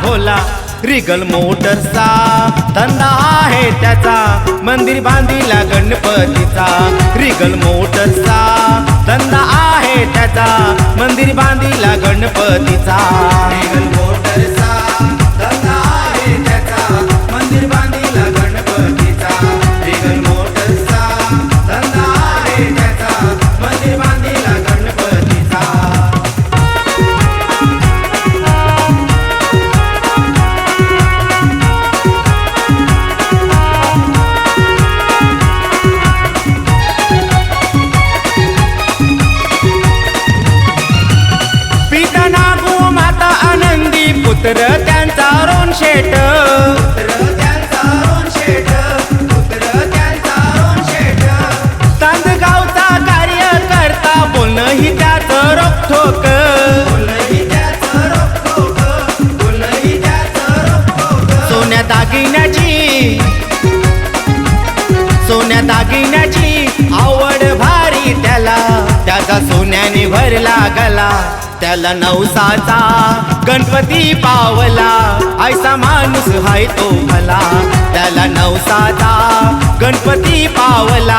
भोला Regal मोटर्सचा धंदा आहे त्याचा मंदिर बांधिला गणपतीचा रिगल मोटर्सचा धंदा आहे त्याचा मंदिर बांधिला गणपतीचा रिगल मोटर्सचा धंदा आहे त्याचा मंदिर बांधिला गणपतीचा रिगल मोटर्सचा धंदा आहे त्याचा मंदिर बांधिला गणपतीचा पुत्र त्यांचा रोन शेट तांदगावचा कार्यकर्ता बोलणं ही त्याचं रोखोक सोन्या दागिन्याची आवड भारी त्याला त्याचा सोन्याने भरला गला त्याला नवसाचा गणपती पावला ऐसा माणूस हाय तो भला त्याला नवसाचा गणपती पावला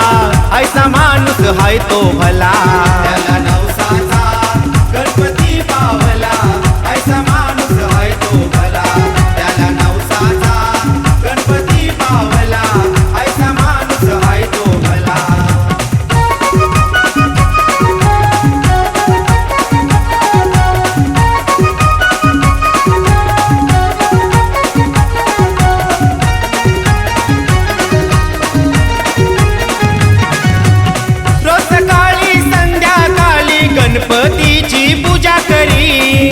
ऐसा माणूस हाय तो भला त्याला नवसाचा गणपती पावला ऐसा माणूस हाय तो भला त्याला नवसाचा गणपती पावला ऐसा माणूस हाय तो भला गणपतीची पूजा करी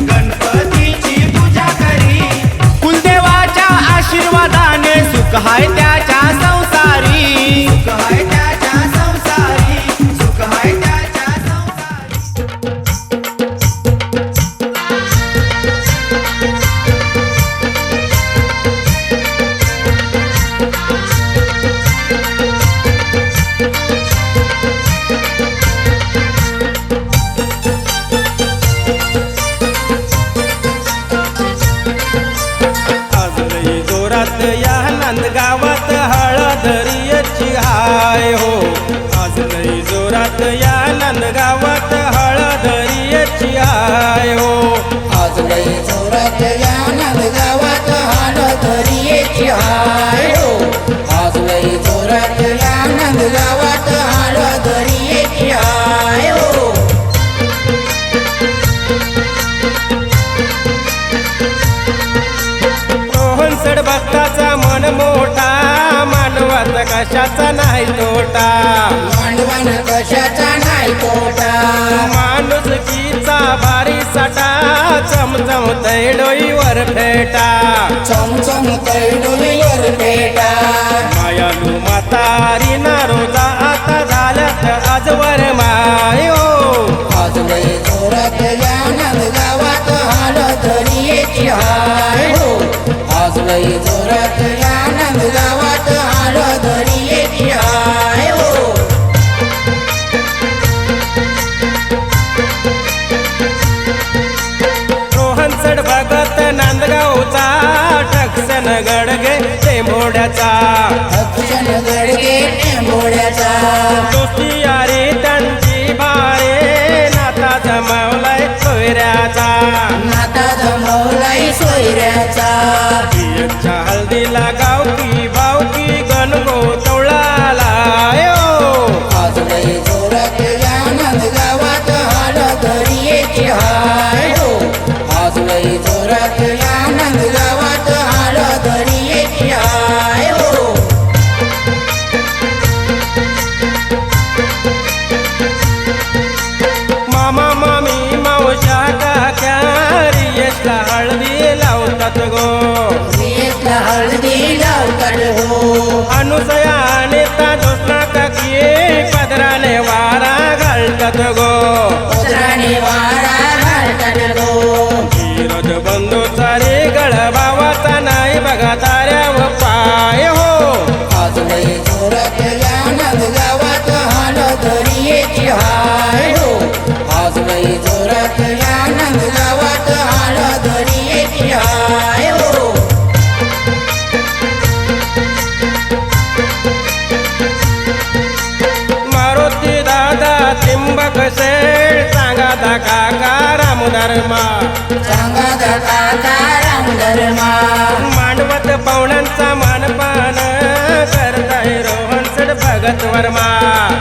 गणपतीची पूजा करी कुलदेवाच्या आशीर्वादाने सुख हाय त्याच्या संसारी सुख हाय त्याच्या संसारी सुख हाय त्याच्या या नंदगावात हळदरीची हाय हो आज लई जोरात या नंदगावात हळदरीची हाय हो आज लई जोरात या नंदगावात हळदरीची हाय हो आज लई जोरात या नंदगावात हळदरीची हाय हो भक्ताचा मन मोठा मानवात कशाचा नाही तोटा मानवान कशाचा नाही तोटा माणूस कीचा भारी साठा चमचम तैडोईवर फेटा चमचम तैडोईवर फेटा मायालू म्हातारी ना रोजा आता झाल्यात आजवर मायो आज लई जोरात या नंदगावात हळदरीची हाय हो आज लई जोरात या नंदगावात हळदरीची हाय हो रोहनसड भगत नांदगावचा टक्सन गडगे टेंभोड्याचा टक्सन गडगे टेंभोड्याचा दोस्ती यारी त्यांची भारे नाता जमावलाय सोयऱ्याचा नाता जमावलाय सोयऱ्याचा हळदीला गावकी बावकी गणगो तवळाला आज लई जोरात या नंदगावात हळदरीची हाय हो आज लई जोरात या नंदगावात हळदरीची हाय हो मामा मामी मावशा काक्या रियसला हळदी लावतात गो हळदी लावतात हो अनुसया नेता जोस्ना काकी पदराने वारा घालतात गो पदराने वारा घालतात गो धीरज बंधू सारे गळ भावाचा नाही बघा ताऱ्याव पाय हो आज लई जोरात या नंदगावात हळदरीची हाय हो आज लई जोरात या नंदगावात कसे सांगा दा काका रामधर्मा सांगा काका रामधर्मा मांडवत पाहुण्यांचा मानपान करताय रोहन सड भगत वर्मा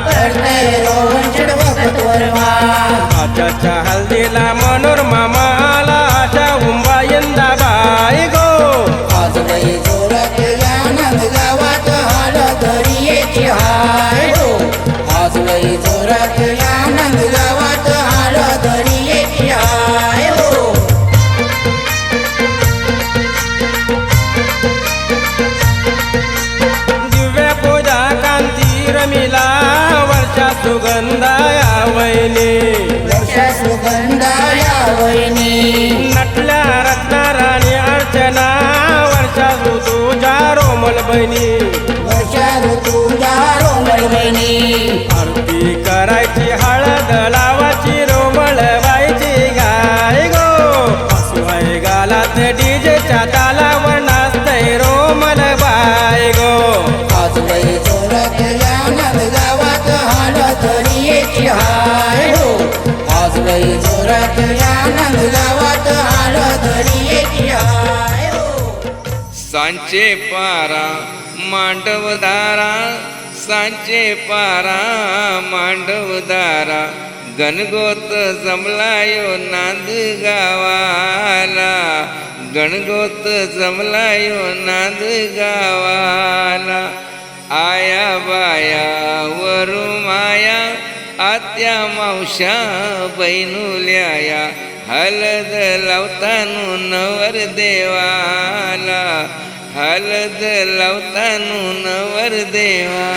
करतय रोहन शेड भगत वर्मा आच्याच्या हल्दीला मनोरमा माला आशा उंबा यंदाबाई गो आज बाई जोरात आनंद गावात हाल दरियेची हाय हो आज बाई जोरात आनंद गावात हाल दरियेची हाय हो दिव्या पूजा कांती रमिला वर्षा सुगंधाया वैनी वर्षा सुगंधा या वहिनी नटल्या रत्नाराणी अर्चना वर्षा तुझ्या रोमल बहिणी वर्षा ऋतुजा रोमळ वहिनी आरती करायची हळद लावाची रोमळ बाईची गाय गो हसवाय गालात डीजेच्या तालावर नाचतय रोमल बाय गो आज बाई जोरात आनंद गावात हाल दरियेची हाय हो आज बाई जोरात आनंद गावात हाल दरियेची हाय हो सांचे पारा मांडवदारा सांचे पारा मांडवदारा गणगोत जमलायो नांद गावाला गणगोत जमलायो नांद गावाला आया बाया वरु माया आत्या मावशा बैनुल्याया हलद लावतानु नवर देवाला हलद लावतानु नवर देवा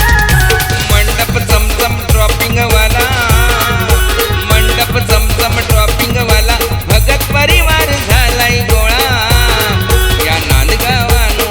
मंडप चमचम ड्रॉपिंग वाला मंडप चमचम ड्रॉपिंग वाला भगत परिवार झालाय गोळा या नांदगावानो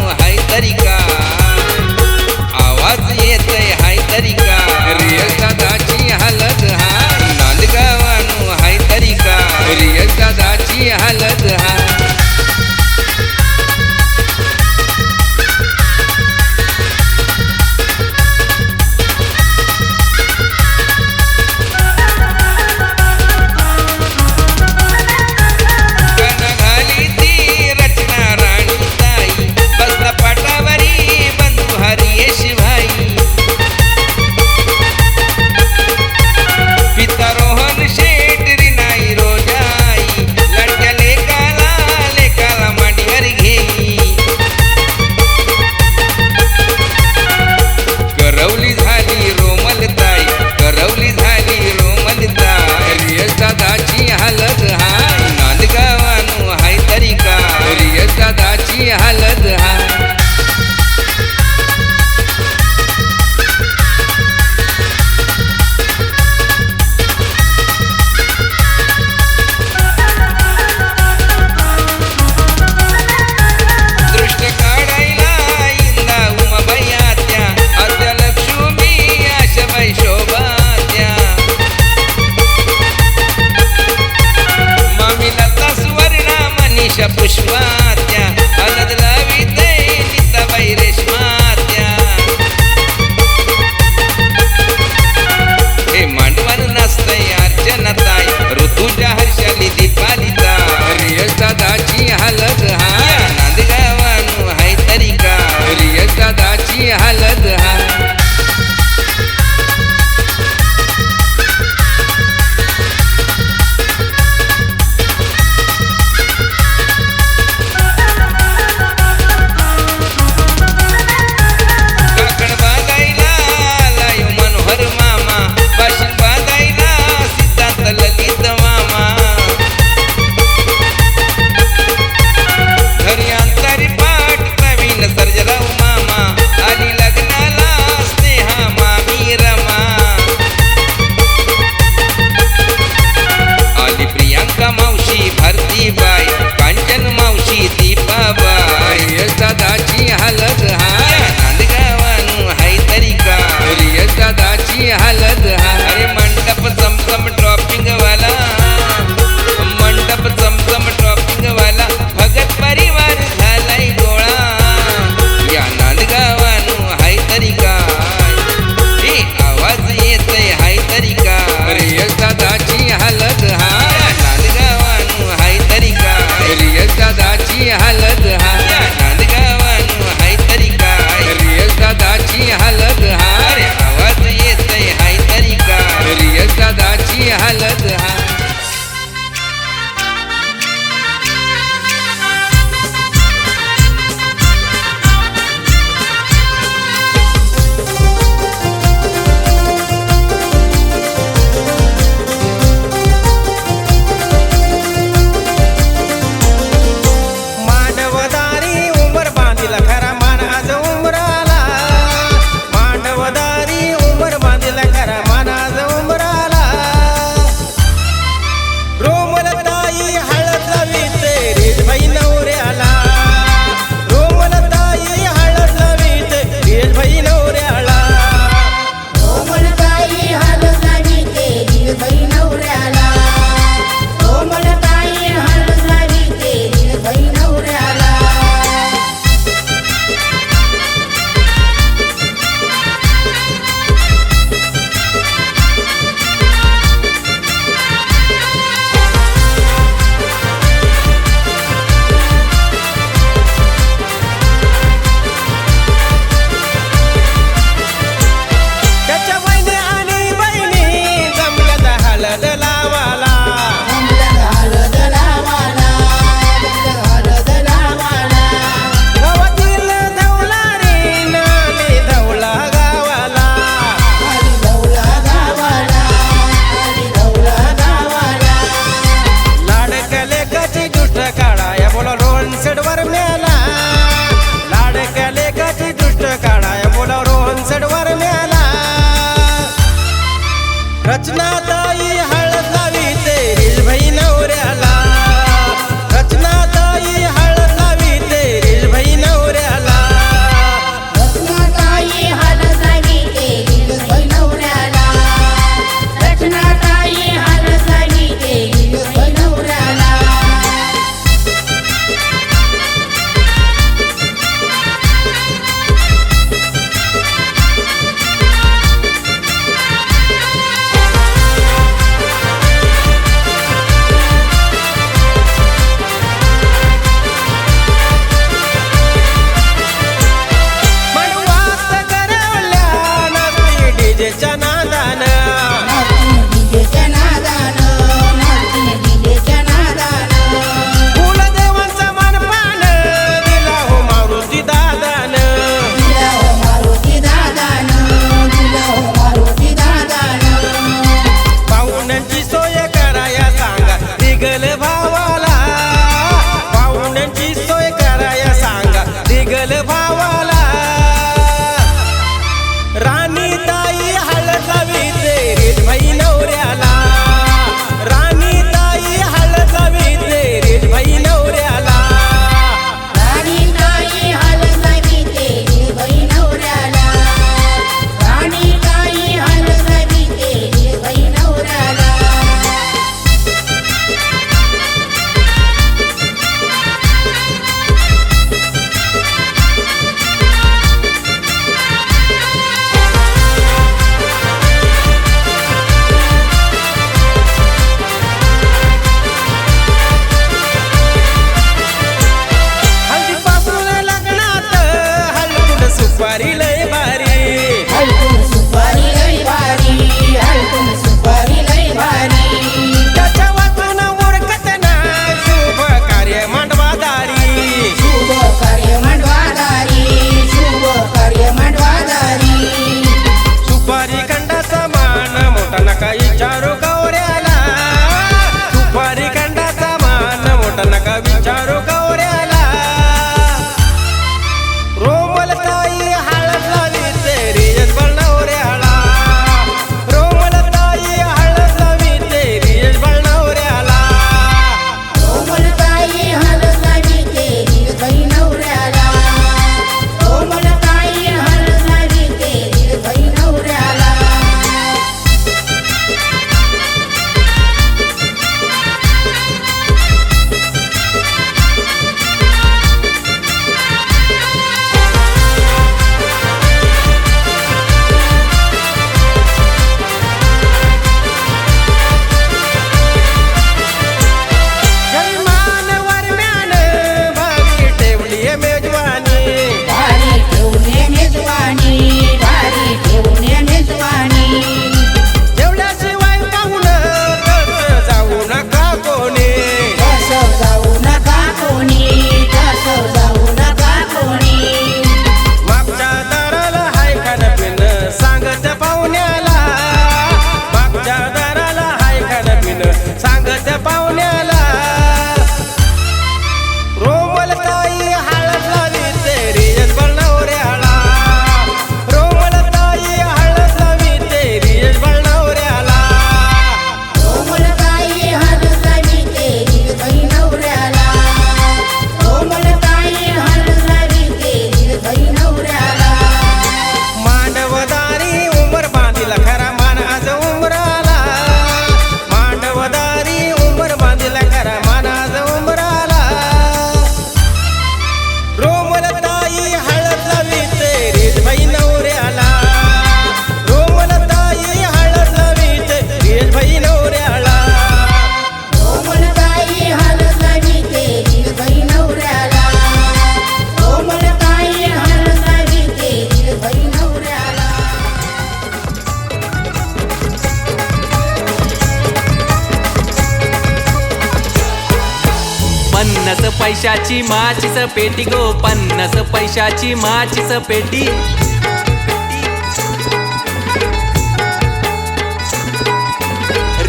पैशाची माचीस पेटी गो, 50 पैशाची माचीस पेटी.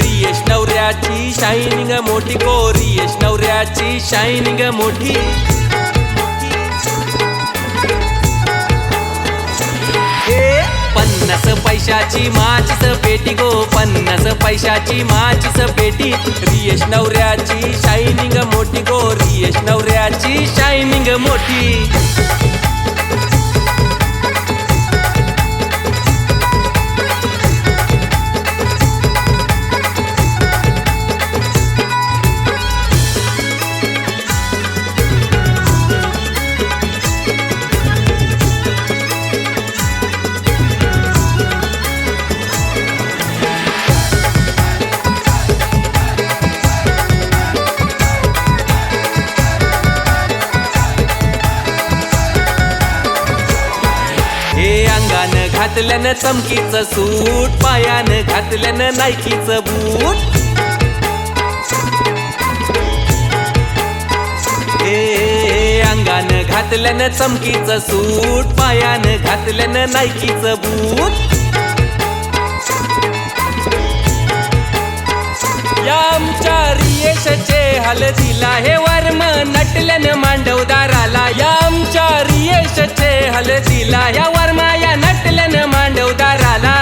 रियश नवऱ्याची शायनिंग मोठी गो, रियश नवऱ्याची शायनिंग मोठी. 50 पैशाची माचीस पेटी गो, 50 पैशाची माचीस पेटी. रियश नवऱ्याची शायनिंग मोठी गो, रियश नवऱ्याची शायनिंग मोठी. अंगानं घातल्यानं चमकीचं सूट, पायानं घातल्यानं नायकीचं बूट. अंगानं घातल्यानं चमकीचं सूट, पायानं घातल्यानं नायकीचं बूट. या आमच्या रियेशचे हलदीला हे वर्म नटल्यानं मांडवदाराला. या आमच्या रियेशचे हलदीला या वर्मा या नटल्यानं मांडवदाराला.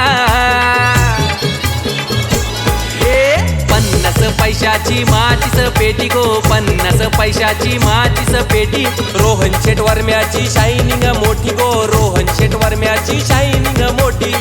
50 पैशाची माचीस पेटी गो, 50 पैशाची माचीस पेटी. रोहन शेट वर्म्याची शायनिंग मोठी गो, रोहन शेट वर्म्याची शायनिंग मोठी.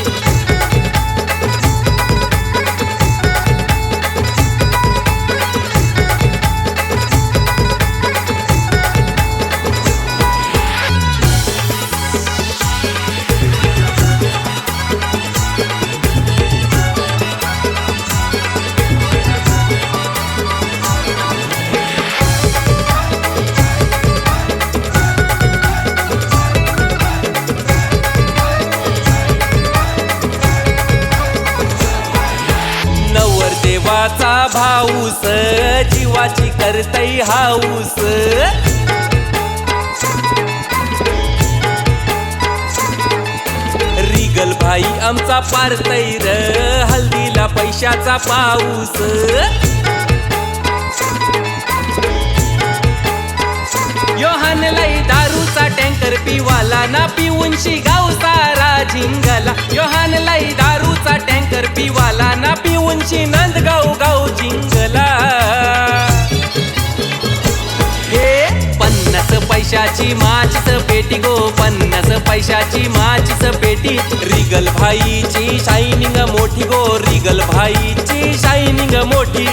देवाचा भाऊस, जीवाची करतई हाऊस. रिगल भाई आमचा पारतैर, हल्दीला पैशाचा पाऊस. योहान लाई दारूचा टँकर पिवाला, ना पिऊनशी गाव सारा झिंगला. योहान लाई दारूचा टँकर पिवाला, ना पिऊनशी नंदगाव गाव झिंगला. 50 पैशाची माचीस पेटी गो, 50 पैशाची माचीस पेटी. रिगल भाईची शायनिंग मोठी गो, रिगल भाईची शायनिंग मोठी.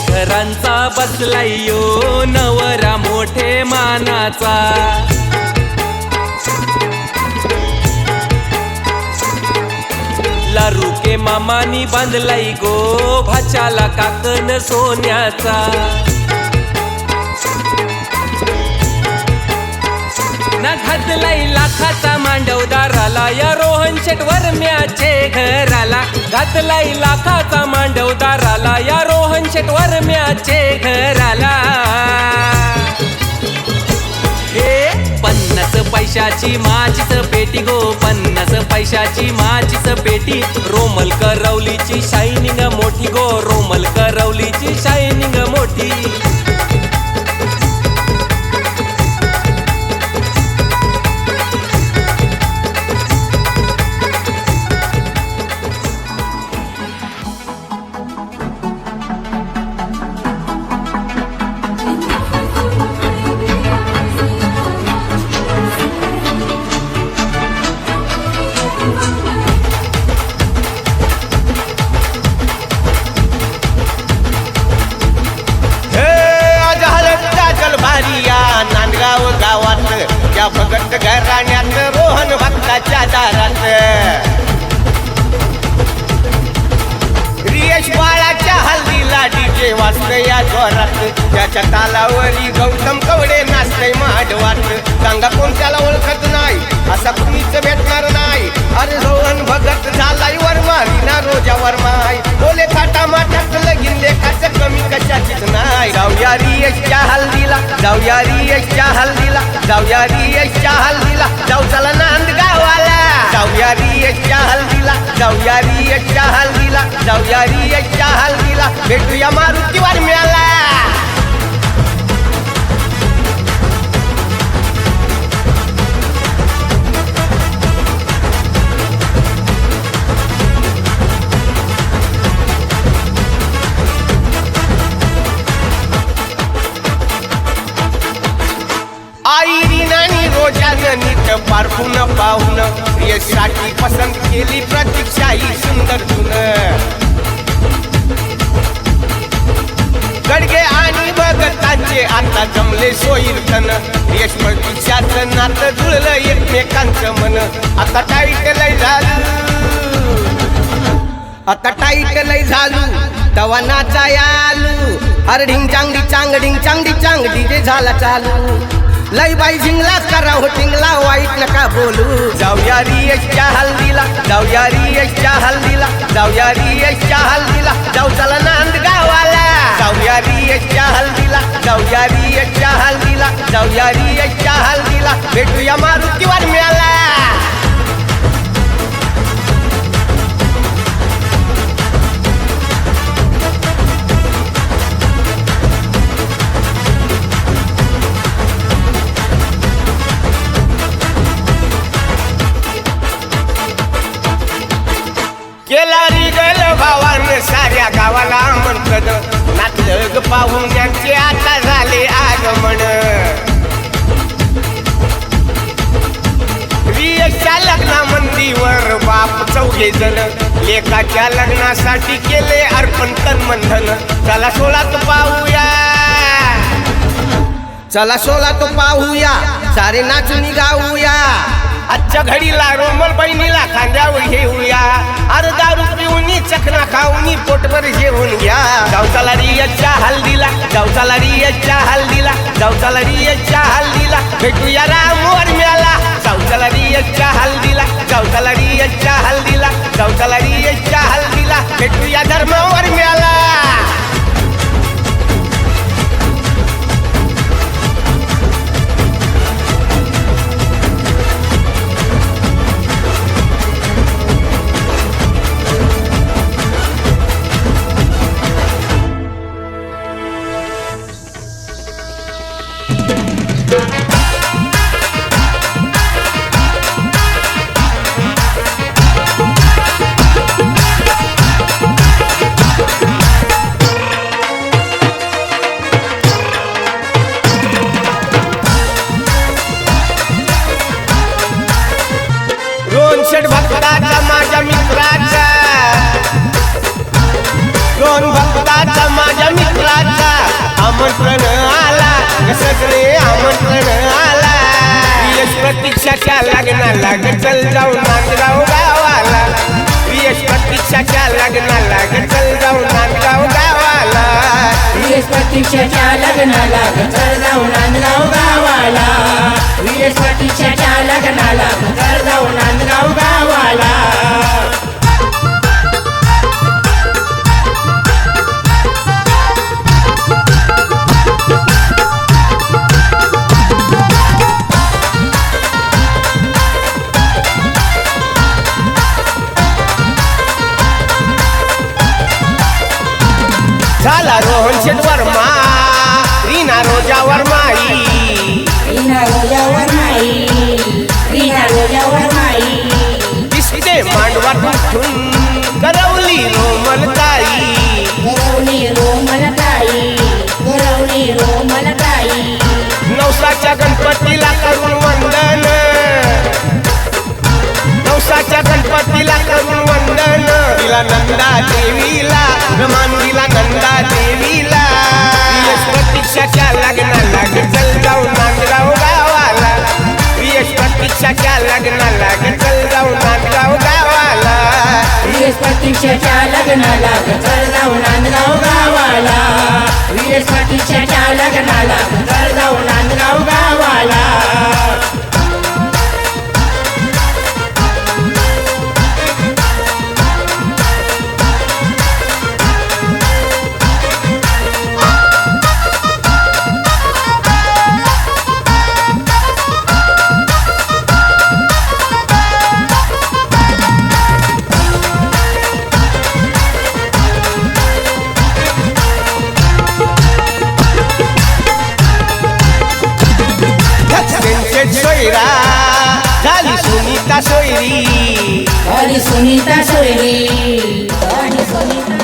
घरांचा बसलाय यो नवरा मोठे मानाचा. लारू के मामानी बांधलाई गो, भाच्याला काकन सोन्याचा. ना घातलाई लाखाचा मांडवदाराला, या रोहन शेट वर्म्याचे घराला. घातलाई लाखाचा मांडवदाराला, या रोहन शेट वर्म्याचे घराला. 50 पैशाची माचीस पेटी गो, 50 पैशाची माचीस पेटी. रोमल करवलीची शायनिंग मोठी गो, रोमल करवलीची शायनिंग मोठी. वाजल्यात रोहन भक्ताच्या दारात रियश बाळाच्या हल्दीला डीजे वाजतय या जोरात त्याच्या तालावरी गौतम कवडे नाचतय माडवात सांगा कोण त्याला ओळखत नाही असा कुणीच भेटणार नाही अरे रोहन भगत झालाय वर्मा रीना रोजा वर्माय बोले काटा माटात लगीन लेखाचं कमी कशाचीच नाही जाऊया रियशच्या हल्दीला जाऊया रियशच्या हल्दीला जाऊया रियशच्या हल्दीला जाऊ चला नांद गावाला जाऊया रियशच्या हल्दीला जाऊया रियशच्या हल्दीला जाऊया रियशच्या हल्दीला भेटूया मारुती वर्म्याला आई रीनानी रोजानं नीट पारखून पाहून प्रियसाठी पसंत केली प्रतीक्षा ही सुंदर गुण गडगे आणि भगतांचे आता जमले सोयीर्तन यश प्रतीक्षाचं नातं जुळलं एकमेकांचं मन आता टाईट लय झालं आता टाईट लय झालू तवा नाचाया आलू अरे ढिंग चांगडी चांग डीजे झाला चालू लय बाई झिंगला करा हो टिंगला वाईट नका बोलू जाऊया रियशच्या हल्दीला जाऊया रियशच्या हल्दीला जाऊया रियशच्या हल्दीला जाऊ चला नांद गावाला जाऊया रियशच्या हल्दीला जाऊया रियशच्या हल्दीला जाऊया रियशच्या हल्दीला भेटूया मारुती वर्म्याला केला रिगल भावानं साऱ्या गावाला आमंत्रण नातलं ग पाहून त्यांचे आता झाले आगमन रियशच्या लग्नामंदीवर बाप चौघे जण लेकाच्या लग्नासाठी केले अर्पण तन मंथन चला सोळात पाहूया चला सोळात पाहूया सारे नाचून गाऊया आजच्या घडीला रोमल बहिणीला खांद्यावर घेऊया अरे दारू पिऊनी चखना खाऊनी पोटभर जेवून घ्या जाऊचाला रियशच्या हल्दीला जाऊचाला रियशच्या हल्दीला जाऊचाला रियशच्या हल्दीला भेटूया राम वर्म्याला जाऊचाला रियशच्या हल्दीला जाऊचाला रियशच्या हल्दीला जाऊचाला रियशच्या हल्दीला भेटूया धर्म वर्म्याला शेठ भक्ताचा माझ्या मित्राचा दोन भक्ताचा माझ्या मित्राचा आमंत्रण आला सगळे आमंत्रण आला यश प्रतीक्षाच्या लग्नाला चल जाऊ नांदगाव गावाला यश प्रतीक्षाच्या लग्नाला चल जाऊ नांदगाव गावाला यश प्रतीक्षाच्या लग्नाला चल जाऊ नांदगाव गावाला यश प्रतीक्षाच्या लग्नाला चल जाऊ नांदगाव गावाला झाला रोहन शेठ वर्मा रीना रोजा वर्माई रीना रोजा वर्माई रीना लग्नाला ग चल जाऊ नांदगाव गावाला वीस प्रतीक्षाच्या लग्नाला चल जाऊ नांदगाव गावाला वीस प्रतीक्षाच्या लग्नाला चल जाऊ नांदगाव गावाला सोयरा झाली सुनीता सोयरी आणि सुनीता सोयरी आणि सुनीता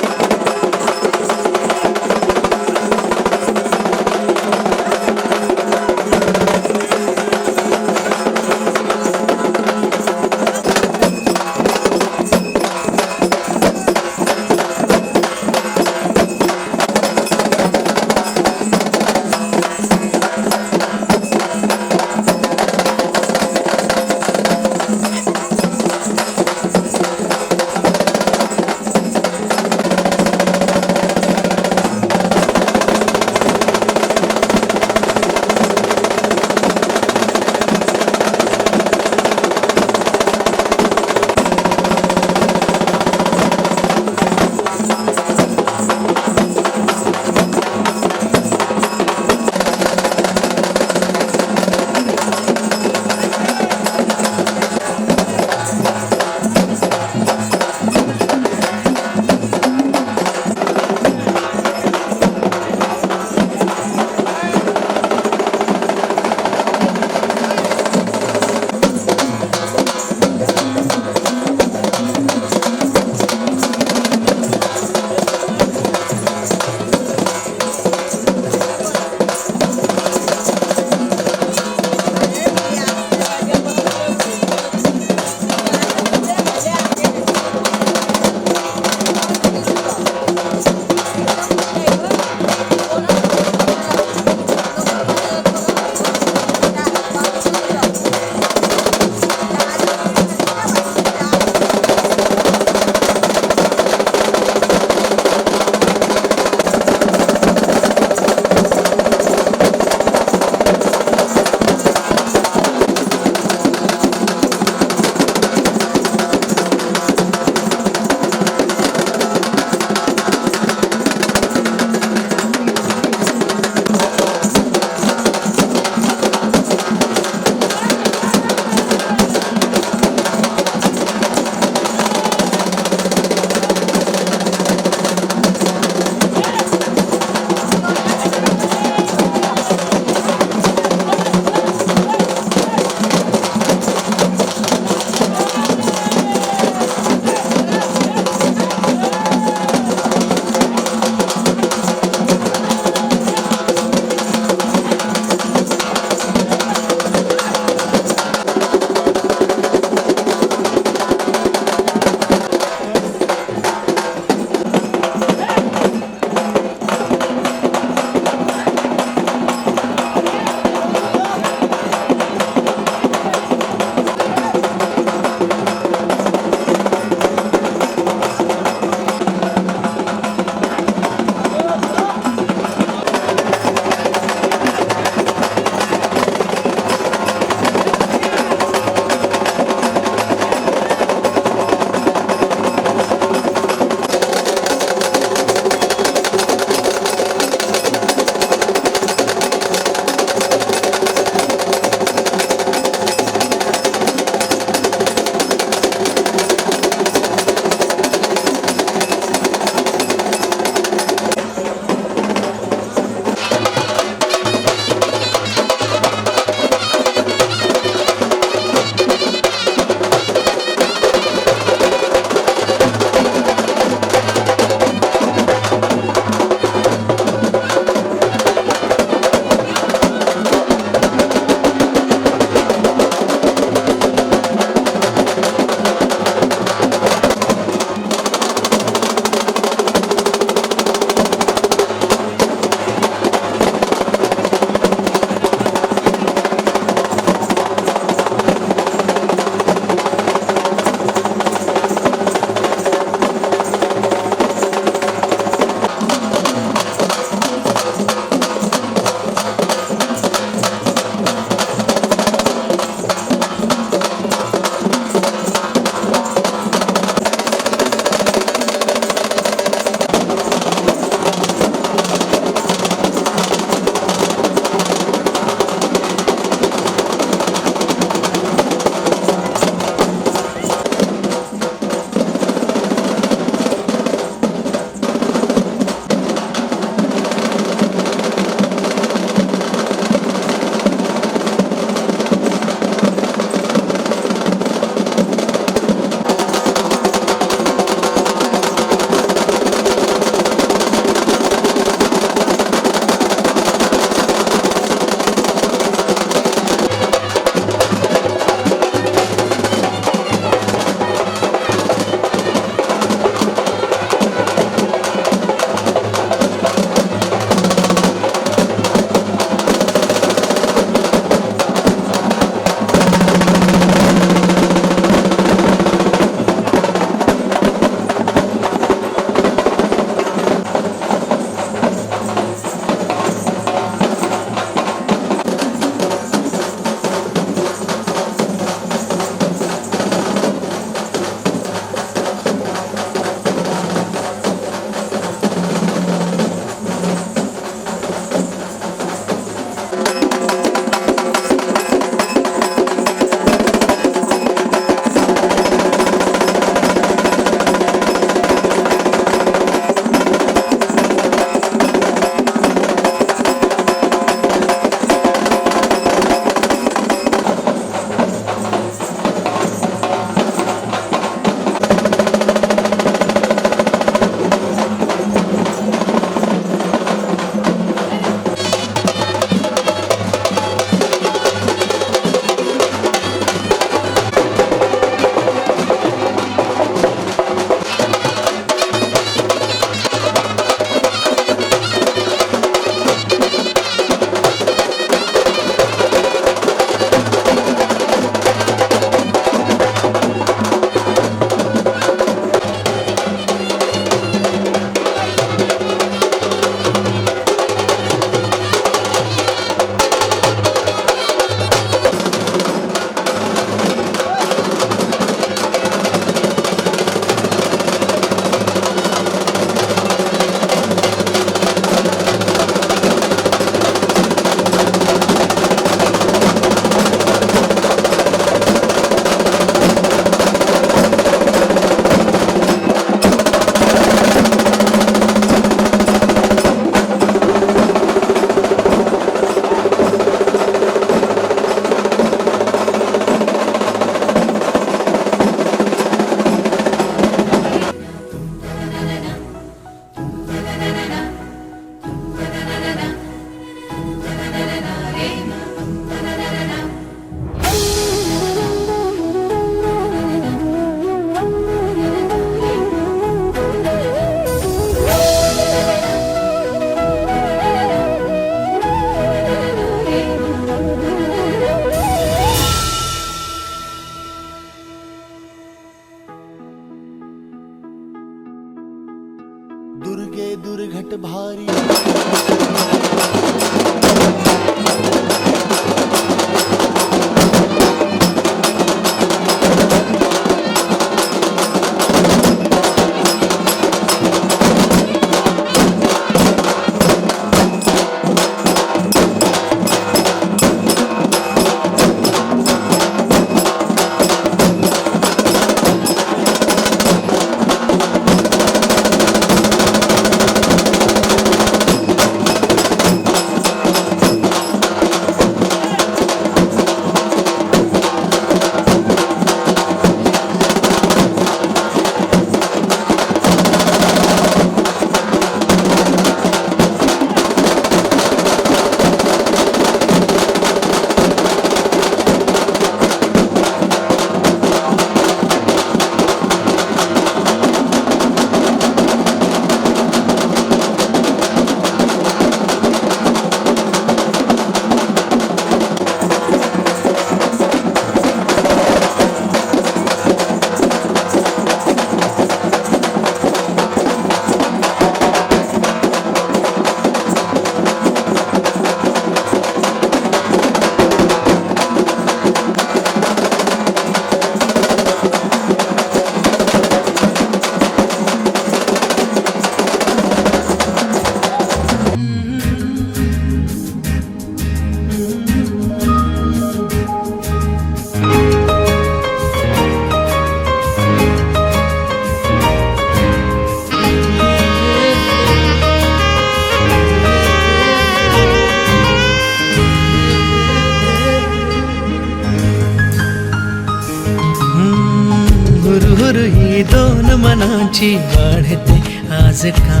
ही दोन मनाची वाढते आज का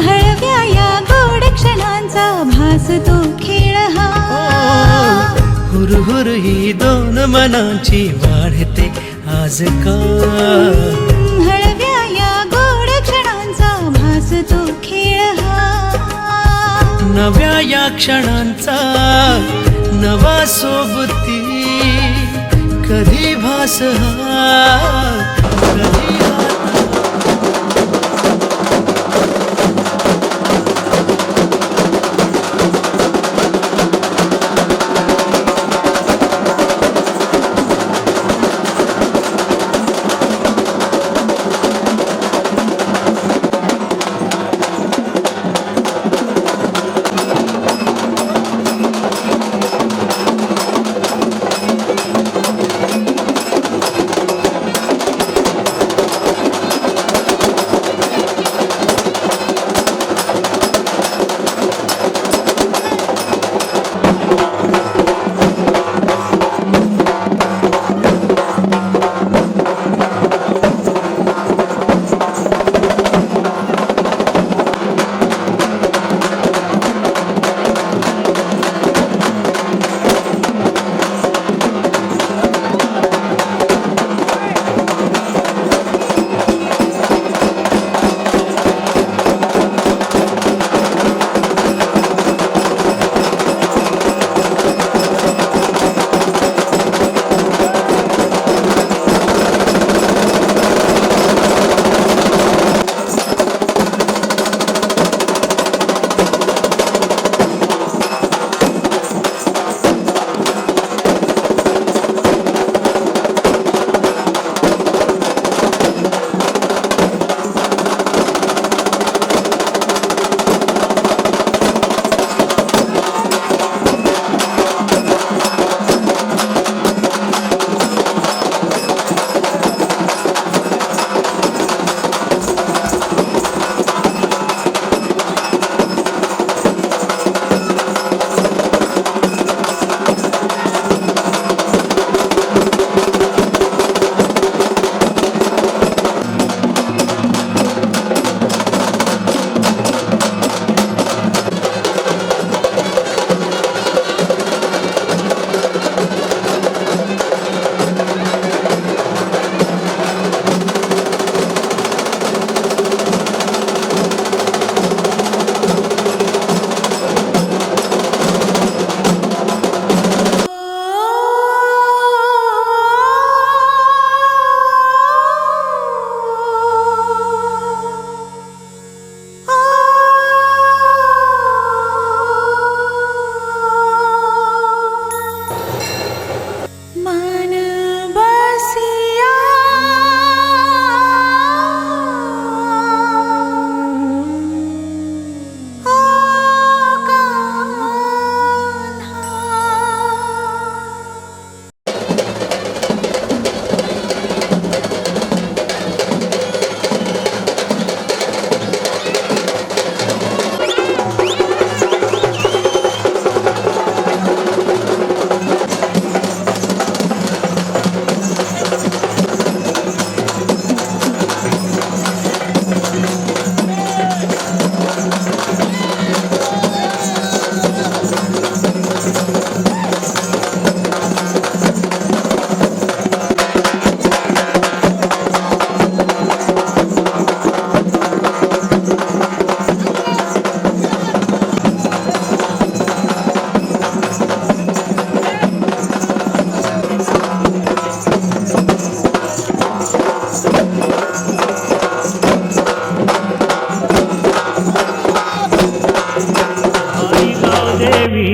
हळव्या या गोड क्षणांचा भास तो खेळ हा हुरहुर ही दोन मनाची वाढते आज का हळव्या या गोड क्षणांचा भास तो खेळ हा नव्या या क्षणांचा नवा सोबती कधी भास हा कधी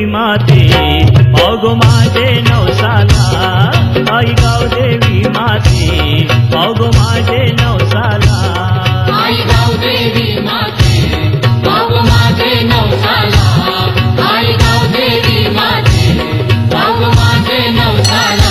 माते पावगो माझे नवसाला आई गाव देवी माते पावगो माझे नवसाला आई गाव देवी माते पावगो माझे नवसाला आई गाव देवी माते पावगो माझे नवसाला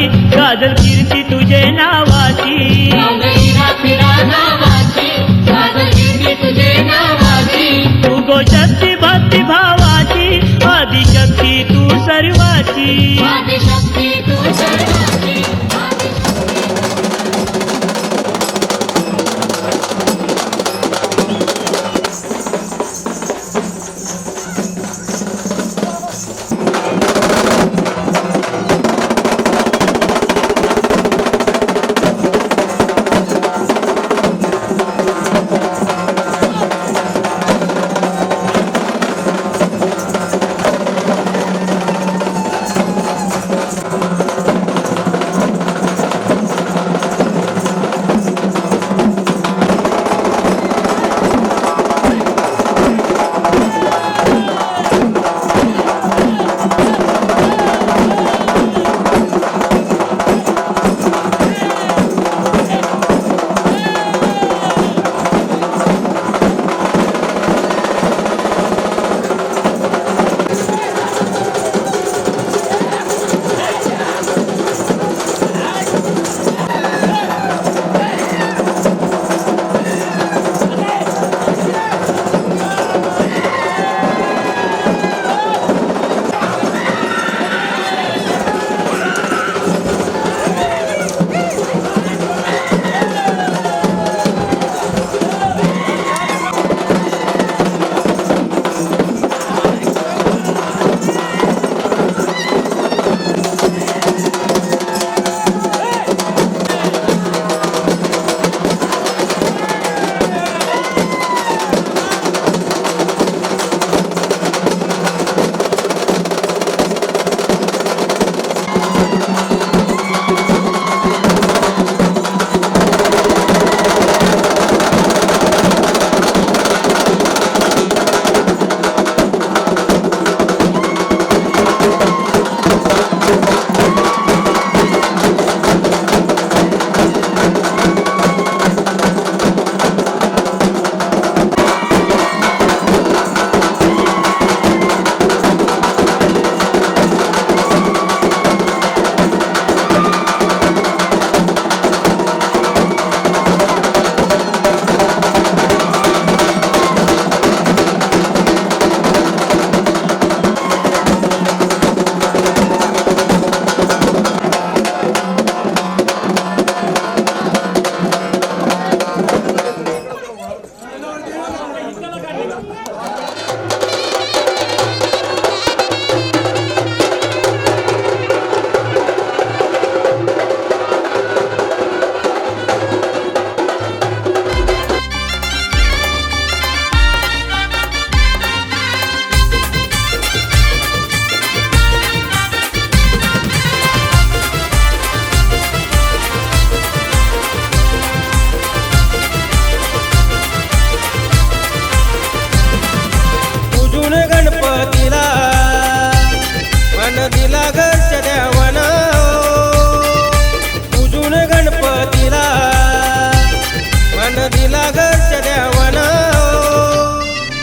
गाजल कीर्ती तुझे नावाची गावदेवीरा फिरा नावाची गाजली तुझे नावाची तू गो शक्ती भक्ती भावाची आदिशक्ती तू सर्वाची आदिशक्ती तू सर्वाची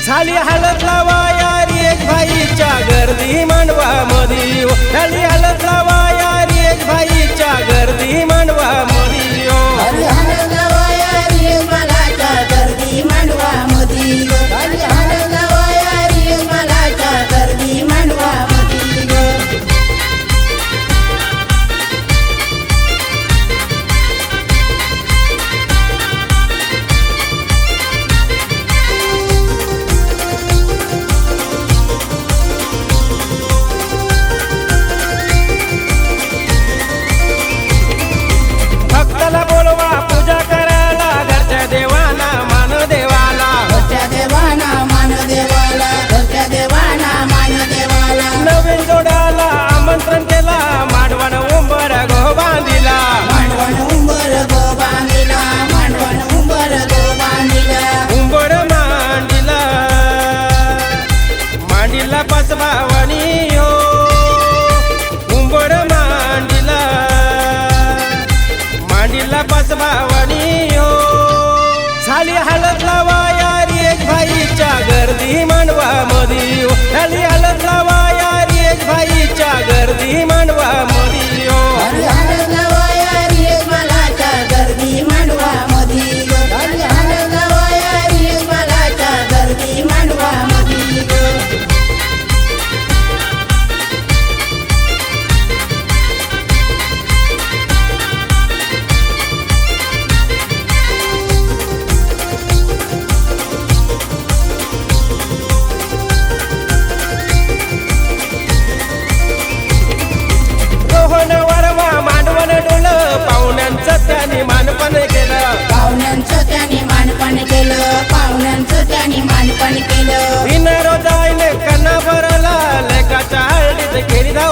झाली हालत लावा यारी एक भाईच्या गर्दी मांडवा मधी झाली हालत लावा यारी एक भाईच्या गर्दी मांडवा मधी गर्दी मांडवा मधी गर्दी मांडवा मधी भक्ताला बोलवा पूजा करायला घरच्या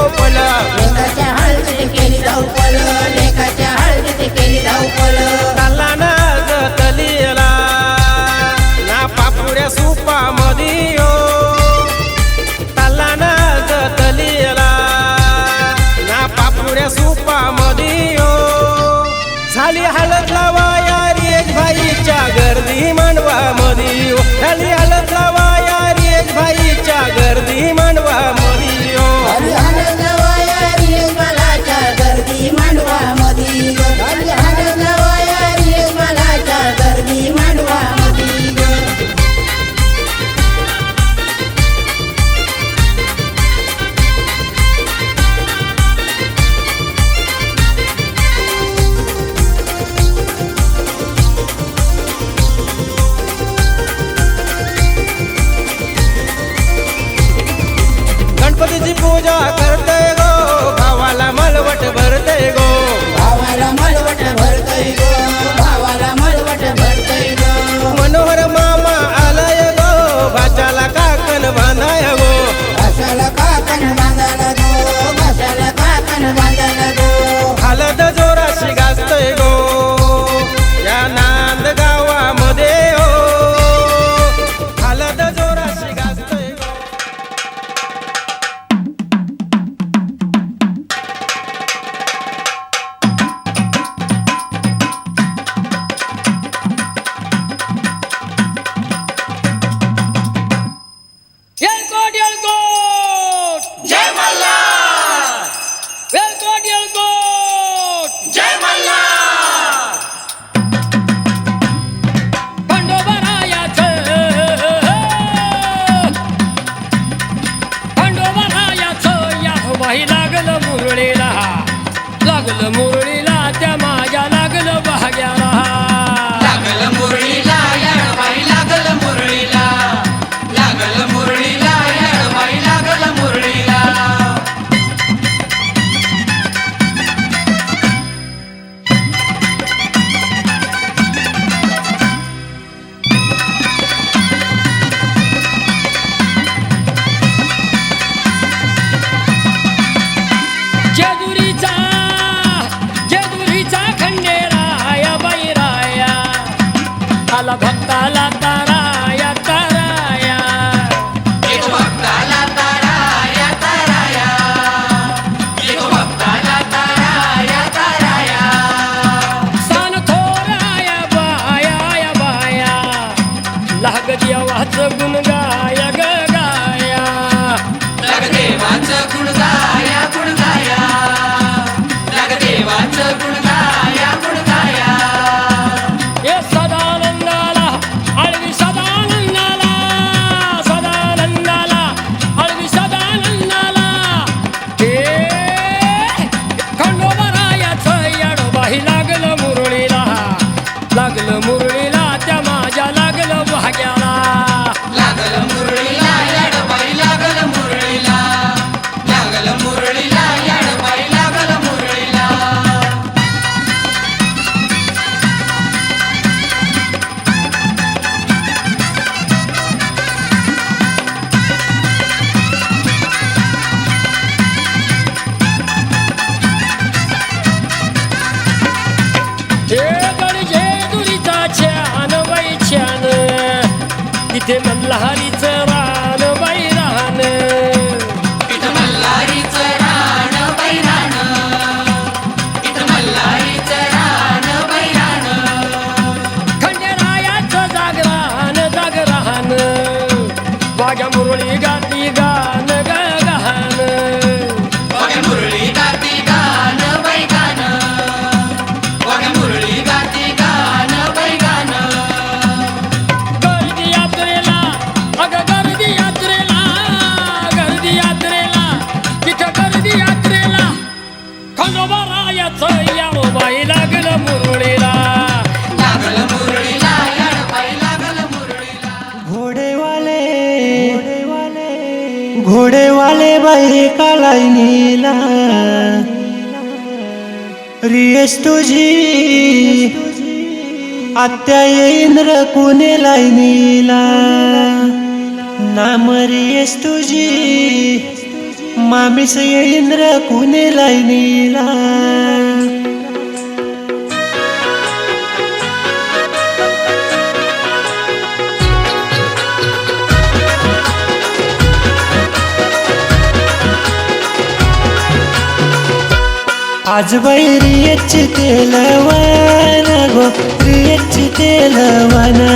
धावपळ लेकाच्या हळदीत केली धावपळ लेकाच्या हळदीत केली धावपळ चालला ना तलीला ना पापुड्या सुपा मधी हो चालला ना तलीला ना पापुड्या सुपा मधी हो झाली हळद लावा यारी एक भाईच्या गर्दी मांडवा मधी हो झाली हळद लावा यारी एक भाईच्या गर्दी मांडवा मधी हो हरी हळद लावाया रे मलाच्या गर्दी मांडवा मधी हरी हळद लावाया रे मलाच्या गर्दी मांडवा मधी गणपतीची पूजा करते गो भावाला मलवट भरते गो भावाला मलवट भरतय गो भावाला मलवट भरतय गो मनोहर मामा आलाय गो भाच्याला काकण बांधाय गो भाषाला काकण बांधायला गो भाषाला काकण बांधायला गो हलद जोराशी गाजतय गो या नांद गावामध्ये हो हलद जोराशी गाजतय गो येळकोट येळकोट जय मल्हार येळकोट येळकोट जय मल्हार खंडोबारायाचं या बाई लागलं मुरळीला त्या माझ्या लागलं भाग्याला लागल मुरळीला याडबाई लागल मुरळीला लागल मुरळीला याडबाई लागल मुरळीला जेजुरीचा खंडेराया बैराया आला भक्ताला ताराया ताराया एक भक्ताला ताराया ताराया एक भक्ताला ताराया ताराया सान थोराया बाया बाया लाग देवाचं गुण गाया ग गाया लाग देवाचं गुण गाया गुण गाया लाग देवाचं गुण गाया गुण गाया हे सदानंदाला आळवी सदानंदाला सदानंदाला आळवी सदानंदाला हे खंडोबारायाचं याडबाई लागलं मुरळीला त्या माझ्या लागलं भाग्याला लागल मुरळीला याडबाई लागल मुरळीला लागल मुरळीला याडबाई लागल मुरळीला हे जेजुरीचा छान बाई छान तिथे मल्हारीचं रान बाई रान इथं मल्हारीचं रान बैरान इथं मल्हारीचं रान बैरान खंडेरायाचं जागरान जागरान वाघ्या मुरळी गाती गान ग गान वाघ्या मुरळी गाती गान बैगान वाघ्या मुरळी गाती गान बैगान गर्दी यात्रेला अग गर्दी यात्रेला तिथं गर्दी यात्रेला खंडोबारायाचं याडबाई लागलं मुरळीला लागल मुरळीला याडबाई लागल मुरळीला घोडेवाले बाई काळाई नीला रियस तुझी आत्या इंद्र कुणेला नीला नाम रियस तुझी मामीस इंद्र कुणे लाईनीला आज बैरियच तेलवान गो रियच तेलवाना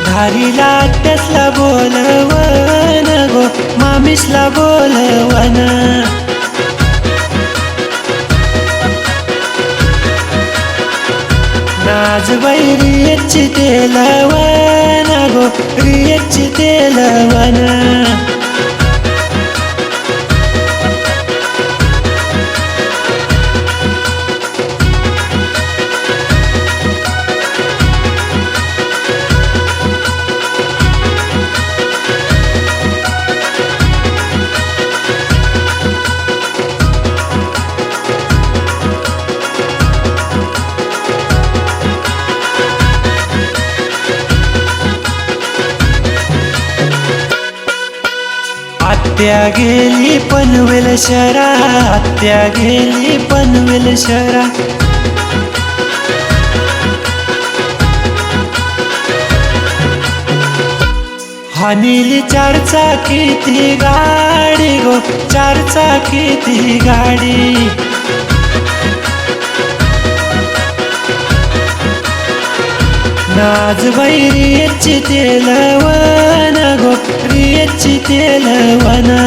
धारीला त्यासला बोलवन गो मामीसला बोलवन नाच बैरियच तेलवन गो रियच तेलवन आत्या गेली पनवेल शहरा आत्या गेली पनवेल शहरा हानीली चार चाकी ती गाडी गो चार चाकी ती गाडी नाच बैरियच तेलवन गो रियच तेलवना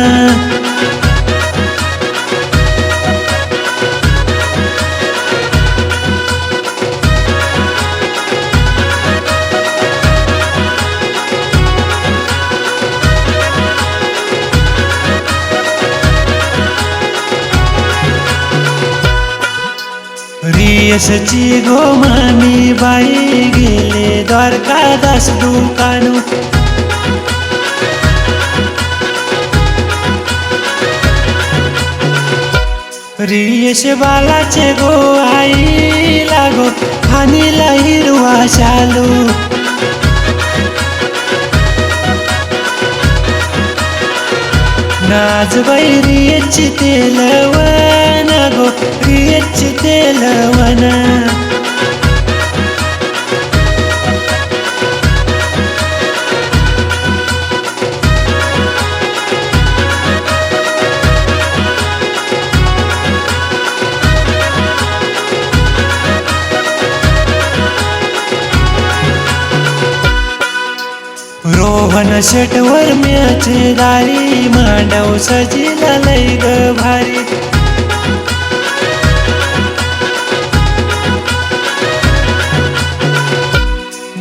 रियसची गो मामी बाई गेले द्वारकादास दुकान रियस बालाचे गो आई लागो खानीला हिरवा शालू नाच बैरियच तेलवन गो रियच तेलवना रोहन शेटवर म्याचे दारी मांडव सजीला लय ग भारी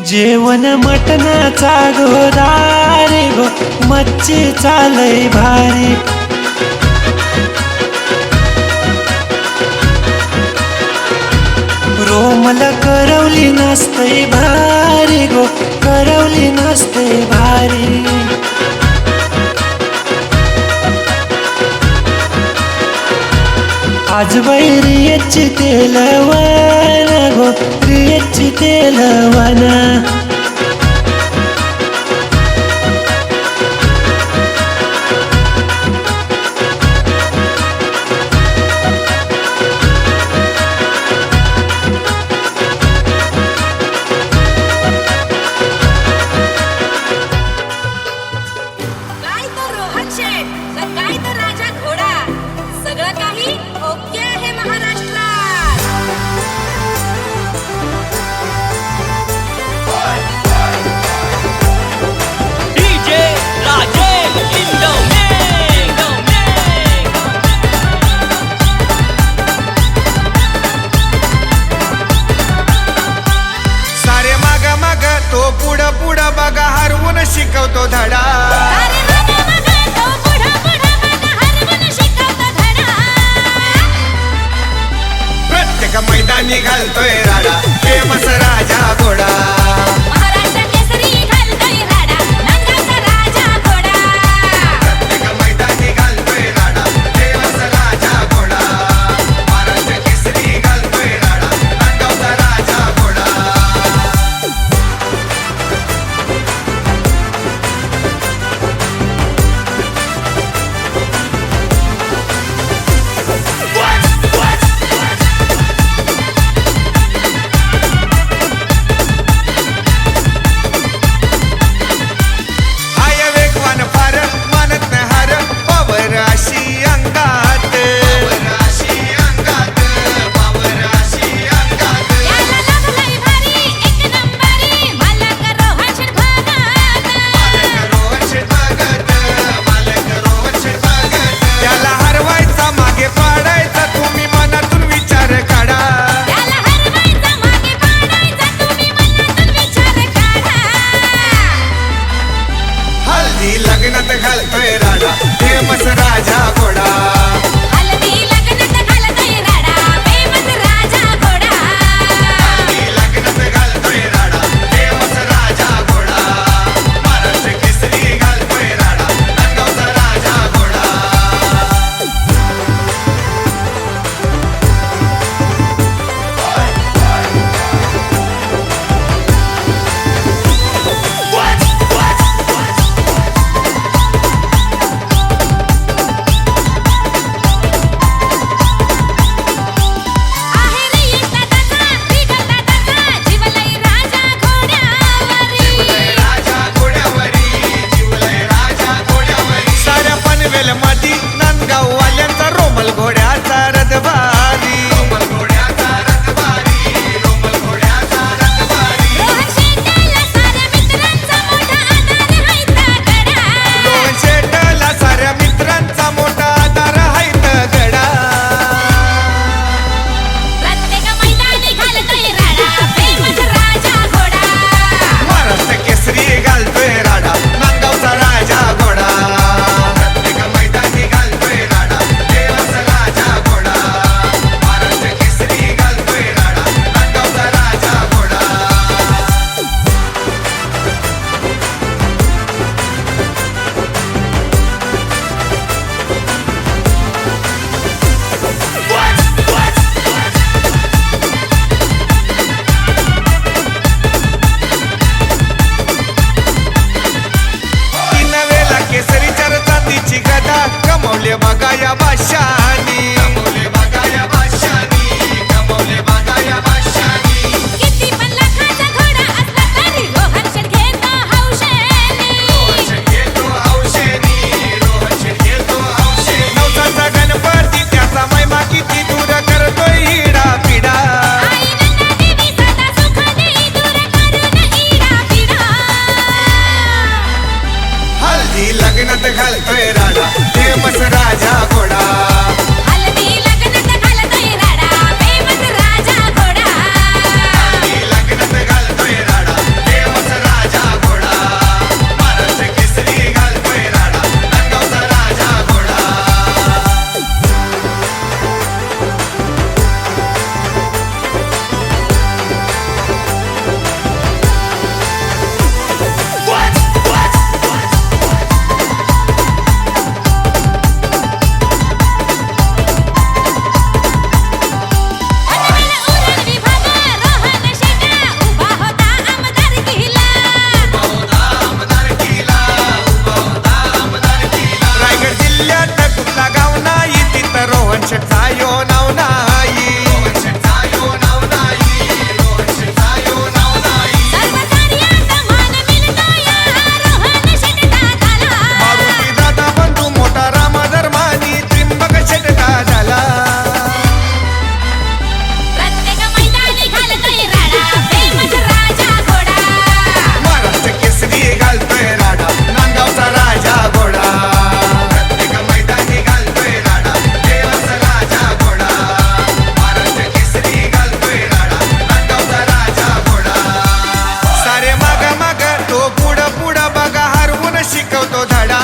जेवण मटणाचा गोदारी गो मच्छी चालय भारी रोमल करवली नसतय भारी गो करवली नसते भारी आज बैरियच तेलवन गो रियच तेलवना शिकवतो धडा प्रत्येक मैदानी घालतोय राडा फेमस राजा घोडा प्रत्येक मैदानी घालतोय राडा फेमस राजा घोडा महाराष्ट्र केसरी घालतोय राडा नांदगावचा राजा घोडा फेमस राजा घोडा हल्दी लग्नात घालतोय राडा फेमस राजा घोडा लग्नात घालतोय राडा फेमस राजा घोडा महाराष्ट्र केसरी घालतोय राडा नांदगावचा राजा घोडा अनवेल उरण विभाग रोहन शेटा उभा होता आमदार किल्ला रायगड जिल्ह्यात कुठला गाव नाही तिथं रोहन शेठचा यो नाव नाही सर्व कार्यात मान मिळतो या रोहन शेट दादाला मारुती दादा बंधू मोठा राम धर्मानी त्रिंबक शेठ दादाला प्रत्येक मैदानी घालतोय राडा फेमस राजा घोडा महाराष्ट्र केसरी घालतोय राडा नांदगावचा राजा घोडा प्रत्येक मैदानी घालतोय राडा फेमस राजा घोडा महाराष्ट्र केसरी घालतोय राडा नांदगावचा राजा घोडा सारे माग माग तो पुढं पुढं बघा हरवून शिकवतो धडा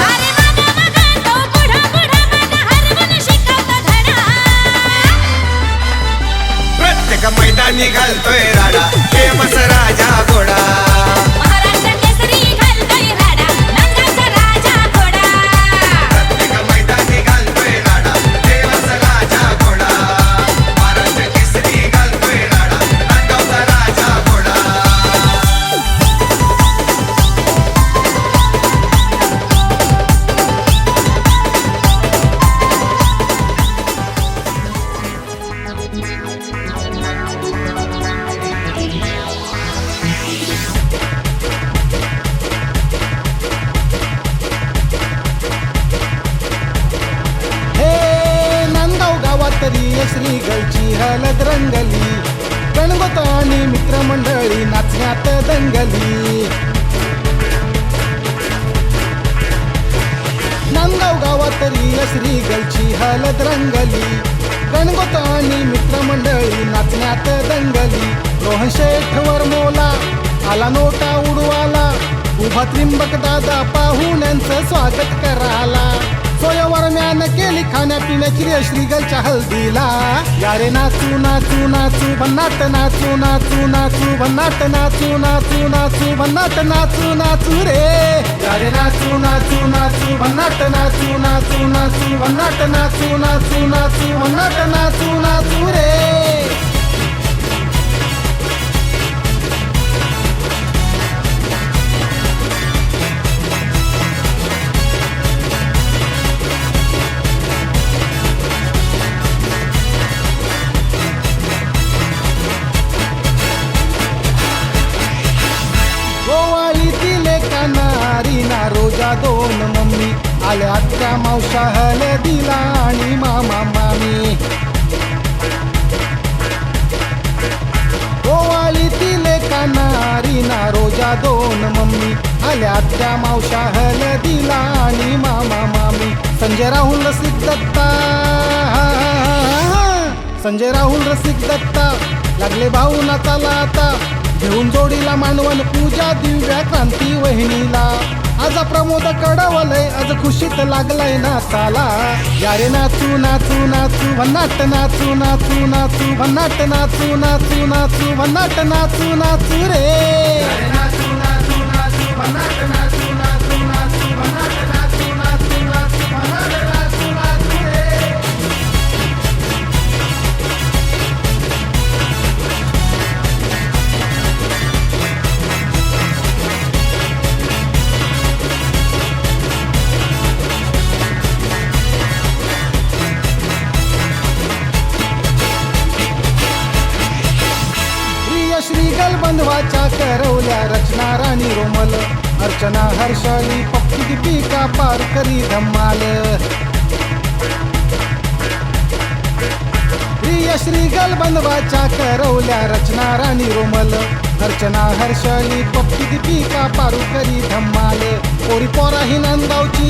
अरे माग माग तो पुढं पुढं बघा हरवून शिकवतो धडा प्रत्येक मैदानी घालतोय राडा फेमस राजा घोडा महाराष्ट्र केसरी घालतोय राडा नांदगावचा राजा घोडा प्रत्येक मैदानी घालतोय राडा फेमस राजा घोडा महाराष्ट्र केसरी घालतोय राडा नांदगावचा राजा घोडा हे नांदगाव गावात श्रीगलची हलद रंगली गणगोत आणि मित्रमंडळी नाचण्यात दंगली नांदगाव गावात श्रीगलची हलद रंगली गणगोत आणि मित्रमंडळी नाचण्यात दंगली रोहन शेठ वर मोला आला नोटा उडवाला उभा त्रिंबक दादा पाहुण्यांचं स्वागत कराला सोयवर म्यान केली खाण्यापिण्याची रे श्रीगलच्या हल्दीला यारे नाचू नाचू नाचू भन्नाट नाचू नाचू नाचू भन्नाट नाचू नाचू नाचू भन्नाट नाचू नाचू रे यारे नाचू नाचू नाचू भन्नाट नाचू नाचू नाचू भन्नाट नाचू नाचू नाचू भन्नाट नाचू नाचू रे गोवाळीतील कानारी ना रोजा दोन मम्मी आल्या त्या मावशा हळदीला आणि मामा मामी गोवाळीतील कानारी ना रोजा दोन मम्मी आल्या त्या मावशा हळदीला आणि मामा मामी संजय राहुल रसिक दत्ता संजय राहुल रसिक दत्ता लागले भाऊ नाचाला आता घेऊन जोडीला मानवण पूजा दिव्या क्रांती वहिनीला आज प्रमोद कडवलय आज खुशीत लागलाय नाचाला यारे नाचू नाचू नाचू भन्नाट नाचू नाचू नाचू भन्नाट नाचू नाचू नाचू भन्नाट नाचू नाचू रे नाचू नाचू नाचू भन्नाट नाचू नाचू नाचू भन्नाट नाचू नाचू नाचू भन्नाट नाचू नाचू रे श्रीगल बंधवाच्या करवल्या रचना राणी रोमल अर्चना हर्षाली पप्पी दीपिका पारकरी धम्माल प्रिय श्रीगल बंधवाच्या करवल्या रचना राणी रोमल अर्चना हर्षाली पप्पी दीपिका पारुकरी धम्माल पोरी पोरा ही नांदगावची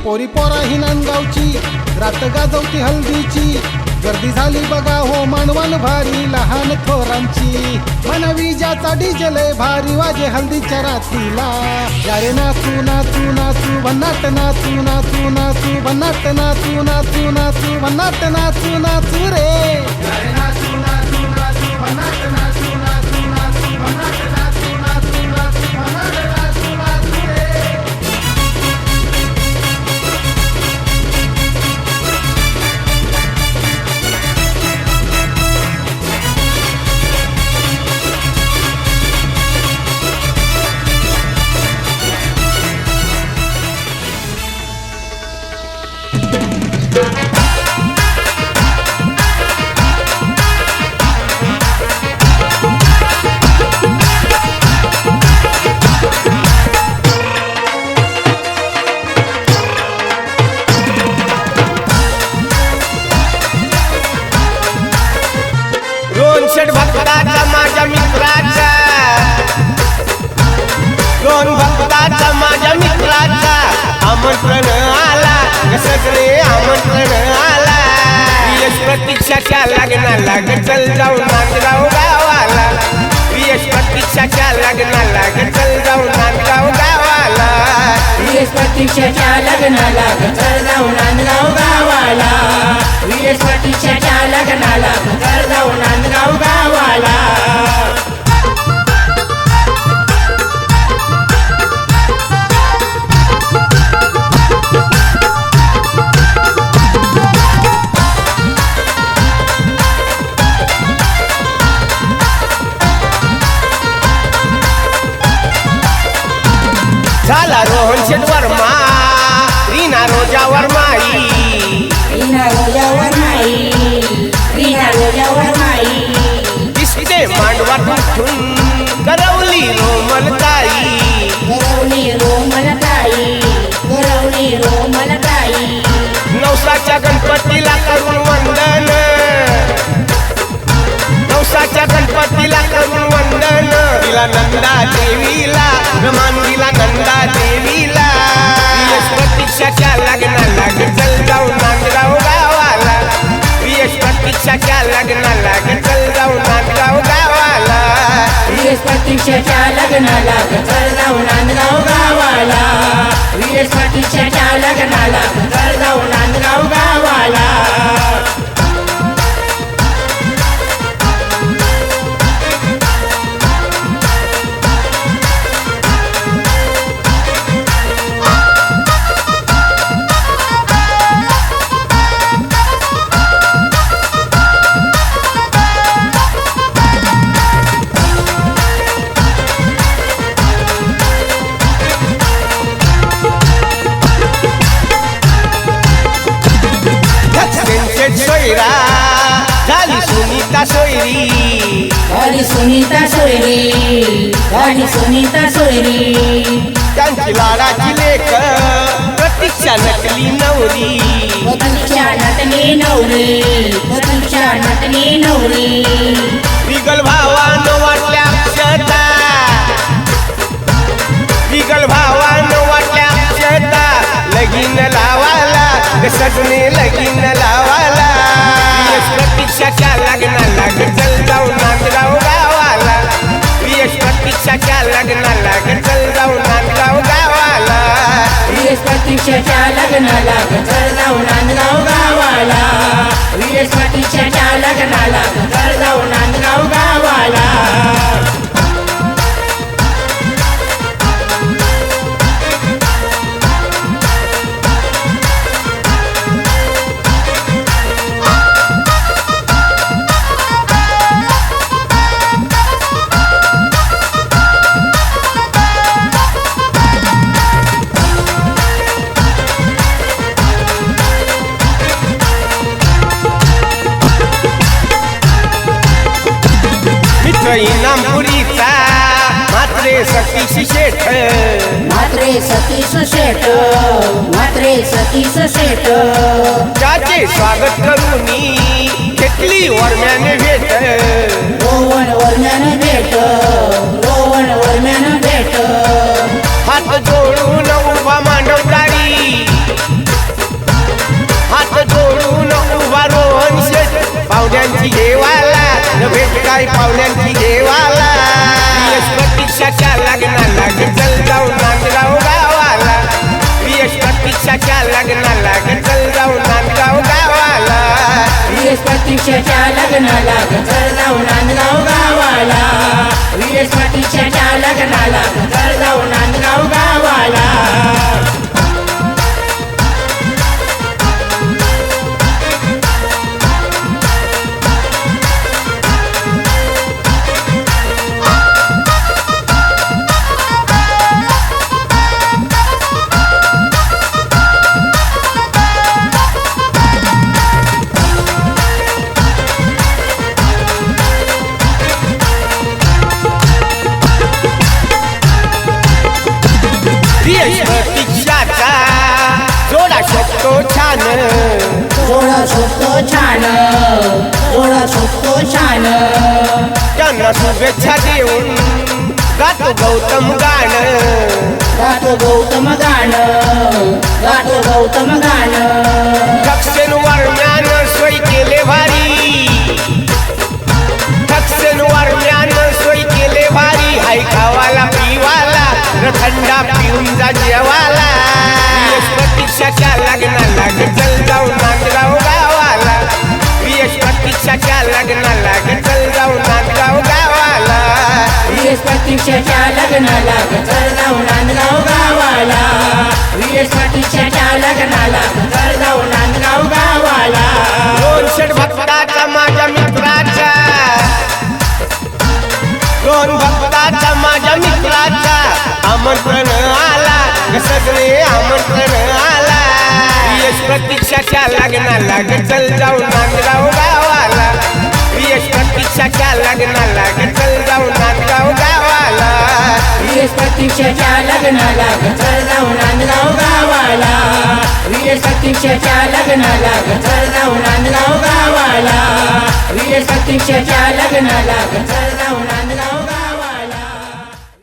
पोरी पोरा ही नांदगावची रात गाजवती हल्दीची गर्दी झाली बघा हो मानवान भारी लहान थोरांची मन विजाचा डीजे लय भारी वाजे हल्दीच्या रात्रीला यारे नाचू नाचू नाचू भन्नाट नाचू नाचू नाचू भन्नाट नाचू नाचू नाचू भन्नाट नाचू नाचू रे यारे नाचू नाचू नाचू भन्नाट नाचू नाचू नाचू भन्नाट नाचू नाचू नाचू भन्नाट नाचू नाचू रे दोन षट भक्ताचा माझ्या मित्राचा दोन भक्ताचा माझ्या मित्राचा आमंत्रण आला सगळे आमंत्रण आला यश प्रतीक्षाच्या लग्नाला चल जाऊ नांदगाव गावाला यश प्रतीक्षाच्या लग्नाला चल जाऊ नांदगाव गावाला वीस प्रतीक्षाच्या लग्नाला घर जाऊ नांदगाव गावाला वीस प्रतीक्षाच्या लग्नाला घर जाऊ नांदगाव गावाला झाला रोहन शेठ वर्मा रीना रोजा वर्माई रीना रोजावर माई रीना रोजावर माई दिसते मांडवा उठून करवली रोमलताई गरवली रोमलताई गरवली रोमलताई नवसाच्या गणपतीला करून वंदन नवसाच्या गणपतीला करून वंदन तिला नंदा देवीला मानवीला नंदा देवीला यश प्रतीक्षाच्या लग्नाला चल जाऊ नांदगाव गावाला यश प्रतीक्षाच्या लग्नाला चल जाऊ नांदगाव गावाला वीस प्रतीक्षाच्या लग्नाला घर जाऊ नांदगाव गावाला वीस प्रतीक्षाच्या लग्नाला घर जाऊ नांदगाव गावाला सोयरा झाली सुनीता सोयरी गाडी सुनीता सोयरी गाडी सुनीता सोयरी त्यांची लाडाची लेख प्रतीक्षा नकली नवरी प्रतीक्षा नटली नवरी प्रतीक्षा नटली नवरी विगल भावानं वाटल्या अक्षता विगल भावानं वाटल्या अक्षता लगीन लावाला सजने लगीन लावाला यश प्रतीक्षाच्या लग्नाला चल जाऊ नांदगाव गावाला यश प्रतीक्षाच्या लग्नाला चल जाऊ नांदगाव गावाला वीस प्रतीक्षाच्या लग्नाला घर जाऊ नांदगाव गावाला वीस प्रतीक्षाच्या लग्नाला घर जाऊ नांदगाव गावाला इनामपुरीचा मात्रे सतीश शेठ मात्रे सतीश शेठ मात्रे सतीश शेठ त्याचे स्वागत करूनी घेतली वर्म्याने भेट रोवण वर्म्यानं भेट रोवण वर्म्यानं भेट हात जोडून उभा मांडवदारी नाही पाहुण्यांची देवाला प्रतीक्षाच्या लग्नाला चल जाऊ नांदगाव गावाला प्रतीक्षाच्या लग्नाला चल जाऊ नांदगाव गावाला प्रतीक्षाच्या लग्नाला चल जाऊ नांदगाव गावाला प्रतीक्षाच्या लग्नाला चल जाऊ नांदगाव गावाला प्रतीक्षाचा जोडा शोधतो छान जोडा शोधतो छान जोडा शोधतो छान त्यांना शुभेच्छा देऊन गातो गौतम गाणं गातो गौतम गाणं गातो गौतम गाणं दक्षिणवर ज्ञान सोय केले भारी दक्षिणवर ज्ञान सोय केले भारी हाय खावाला पिवाला थंडा पिऊन जा जेवाला प्रतीक्षाच्या लग्नाला चल जाऊ नांदगाव गावाला प्रतीक्षाच्या लग्नाला चल जाऊ नांदगाव गावाला प्रतीक्षाच्या लग्नाला चल जाऊ नांदगाव गावाला प्रतीक्षाच्या लग्नाला चल जाऊ नांदगाव गावाला दोन षड भक्ताचा माझ्या मित्राचा दोन भक्ताचा माझ्या मित्राचा आमंत्रण आला सगळे आमंत्रण आला प्रतीक्षाच्या लग्नाला चल जाऊ नांदगाव गावाला प्रतीक्षाच्या लग्नाला चल जाऊ नांदगाव गावाला प्रतीक्षाच्या लग्नाला चल जाऊ नांदगाव गावाला प्रतीक्षाच्या लग्नाला चल जाऊ नांदगाव गावाला प्रतीक्षाच्या लग्नाला चल जाऊ नांदगाव